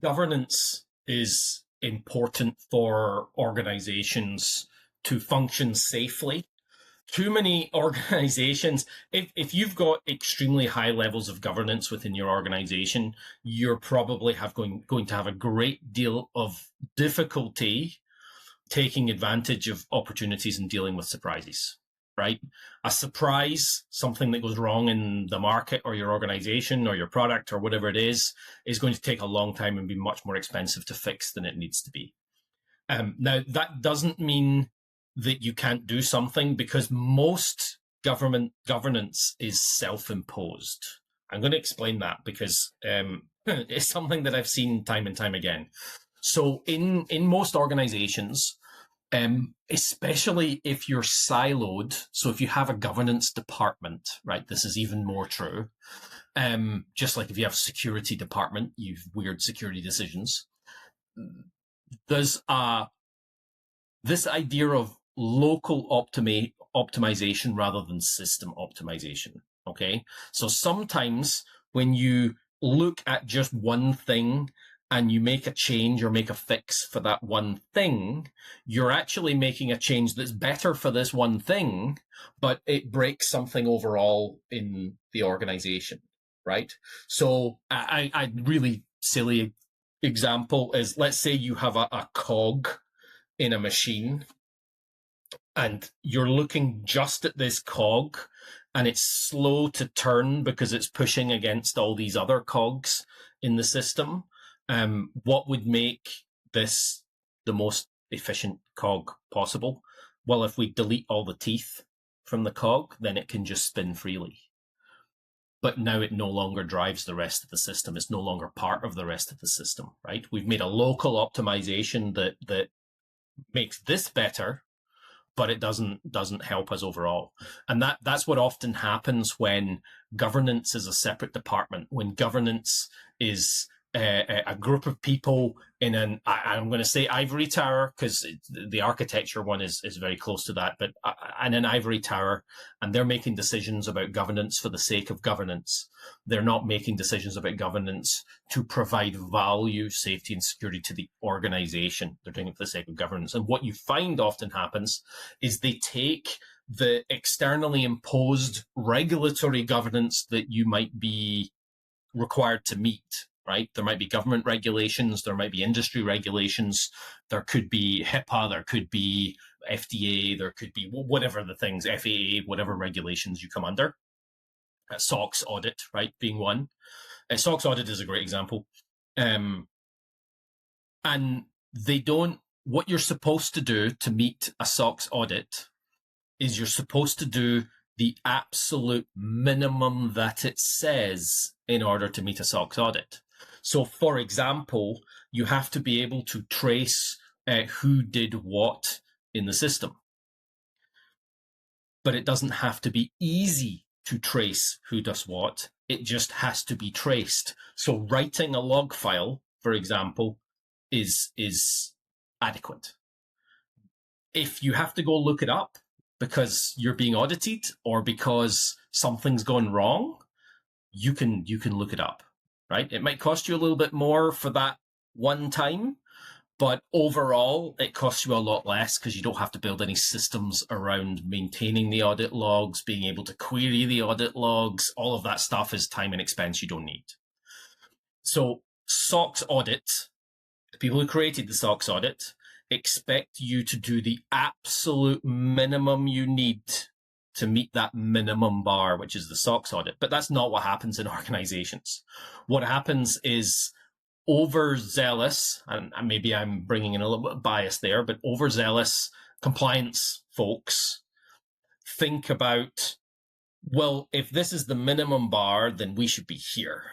Governance is important for organizations to function safely. Too many organizations, if you've got extremely high levels of governance within your organization, you're probably going to have a great deal of difficulty taking advantage of opportunities and dealing with surprises, right? A surprise, something that goes wrong in the market or your organization or your product or whatever it is going to take a long time and be much more expensive to fix than it needs to be. Now, that doesn't mean that you can't do something, because most government governance is self-imposed. I'm going to explain that because it's something that I've seen time and time again. So in most organizations, especially if you're siloed, so if you have a governance department, right, this is even more true. Just like if you have a security department, you've weird security decisions. There's this idea of local optimization rather than system optimization. Okay, so sometimes when you look at just one thing and you make a change or make a fix for that one thing, you're actually making a change that's better for this one thing, but it breaks something overall in the organization, right? So a really silly example is, let's say you have a cog in a machine and you're looking just at this cog and it's slow to turn because it's pushing against all these other cogs in the system. What would make this the most efficient cog possible? Well, if we delete all the teeth from the cog, then it can just spin freely. But now it no longer drives the rest of the system. It's no longer part of the rest of the system, right? We've made a local optimization that makes this better, but it doesn't help us overall. And that's what often happens when governance is a separate department, when governance is a group of people in I'm going to say ivory tower, because the architecture one is very close to that, but in an ivory tower, and they're making decisions about governance for the sake of governance. They're not making decisions about governance to provide value, safety, and security to the organization. They're doing it for the sake of governance. And what you find often happens is they take the externally imposed regulatory governance that you might be required to meet, right? There might be government regulations, there might be industry regulations, there could be HIPAA, there could be FDA, there could be whatever the things, FAA, whatever regulations you come under. SOX audit, right, being one. SOX audit is a great example. And they don't, what you're supposed to do to meet a SOX audit is you're supposed to do the absolute minimum that it says in order to meet a SOX audit. So, for example, you have to be able to trace who did what in the system. But it doesn't have to be easy to trace who does what. It just has to be traced. So writing a log file, for example, is adequate. If you have to go look it up because you're being audited or because something's gone wrong, you can look it up, right? It might cost you a little bit more for that one time, but overall, it costs you a lot less because you don't have to build any systems around maintaining the audit logs, being able to query the audit logs. All of that stuff is time and expense you don't need. So SOX audit, the people who created the SOX audit expect you to do the absolute minimum you need to meet that minimum bar, which is the SOX audit. But that's not what happens in organizations. What happens is overzealous, and maybe I'm bringing in a little bit of bias there, but overzealous compliance folks think about, well, if this is the minimum bar, then we should be here,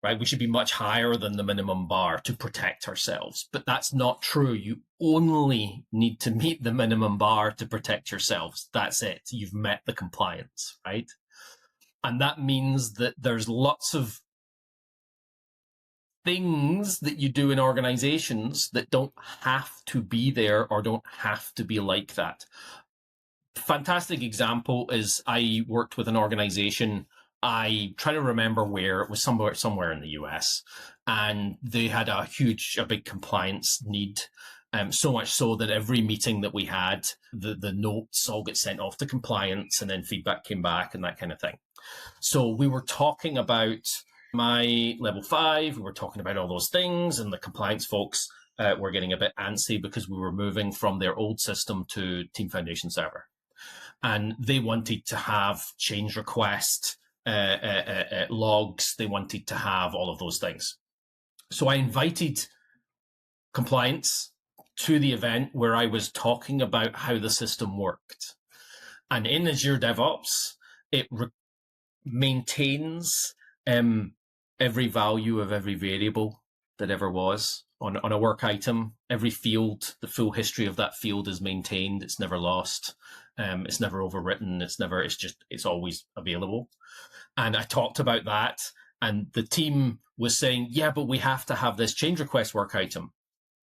right? We should be much higher than the minimum bar to protect ourselves. But that's not true. You only need to meet the minimum bar to protect yourselves. That's it. You've met the compliance, right? And that means that there's lots of things that you do in organizations that don't have to be there or don't have to be like that. Fantastic example is I worked with an organization I try to remember where it was, somewhere in the US, and they had a big compliance need. So much so that every meeting that we had, the notes all get sent off to compliance, and then feedback came back and that kind of thing. So we were talking about my level 5, we were talking about all those things, and the compliance folks were getting a bit antsy because we were moving from their old system to Team Foundation Server. And they wanted to have change request logs. They wanted to have all of those things. So I invited compliance to the event where I was talking about how the system worked. And in Azure DevOps, it maintains every value of every variable that ever was on a work item. Every field, the full history of that field is maintained. It's never lost. It's never overwritten. It's always available. And I talked about that, and the team was saying, yeah, but we have to have this change request work item.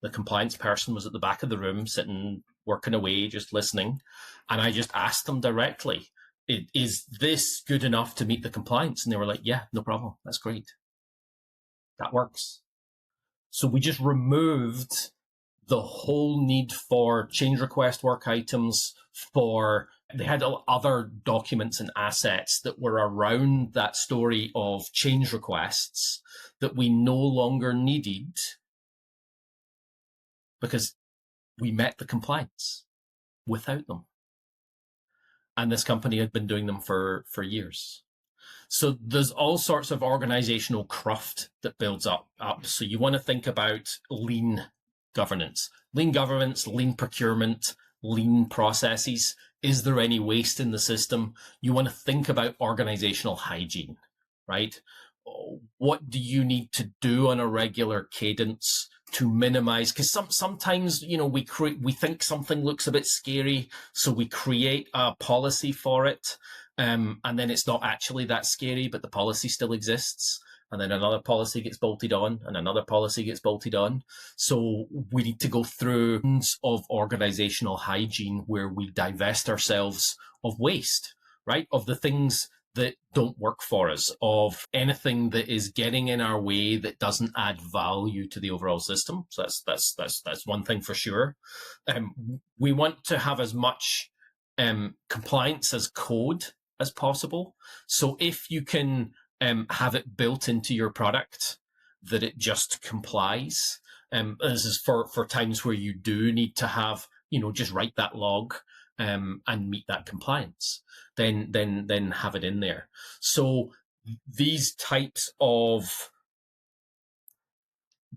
The compliance person was at the back of the room, sitting, working away, just listening. And I just asked them directly, is this good enough to meet the compliance? And they were like, yeah, no problem. That's great. That works. So we just removed the whole need for change request work items. They had other documents and assets that were around that story of change requests that we no longer needed because we met the compliance without them. And this company had been doing them for years. So there's all sorts of organizational cruft that builds up. So you want to think about lean governance, lean procurement, lean processes. Is there any waste in the system? You want to think about organizational hygiene, right? What do you need to do on a regular cadence to minimize? Because sometimes, we think something looks a bit scary, so we create a policy for it. And then it's not actually that scary, but the policy still exists. And then another policy gets bolted on, and another policy gets bolted on. So we need to go through of organizational hygiene where we divest ourselves of waste, right? Of the things that don't work for us, of anything that is getting in our way that doesn't add value to the overall system. So that's one thing for sure. We want to have as much compliance as code as possible. So if you can have it built into your product that it just complies, this is for times where you do need to have, just write that log and meet that compliance, then have it in there. So these types of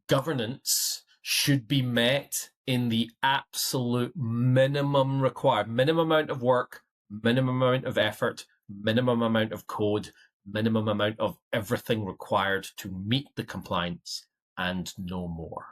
governance should be met in the absolute minimum required, minimum amount of work, minimum amount of effort, minimum amount of code, minimum amount of everything required to meet the compliance, and no more.